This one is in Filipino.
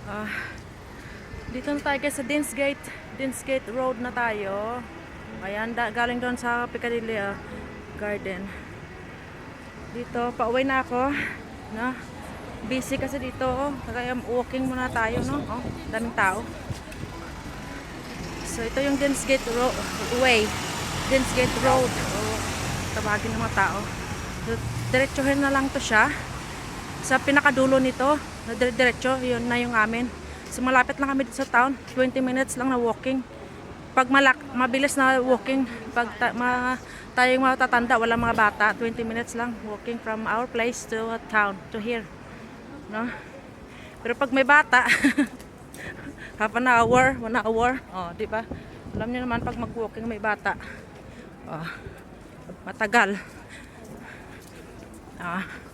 Ah, dito na tayo guys sa Deansgate Road na tayo. Ayan, galing doon sa Piccadilly Garden. Dito, pauwi na ako. No? Busy kasi dito. Kaya walking muna tayo, no? Oh, daming tao. So, ito yung Deansgate Way. Deansgate Road. Oh, tabagin ng mga tao. So, diretsuhin na lang to siya. Sa pinakadulo nito, na diretso, yun na yung amin. So, malapit lang kami dito sa town. 20 minutes lang na walking. Pag mabilis na walking, pag tayong matatanda, wala mga bata, 20 minutes lang walking from our place to town, to here. No? Pero pag may bata, half an hour, 1 hour, oh, di ba? Alam niyo naman pag mag-walking may bata, oh, matagal. Ah.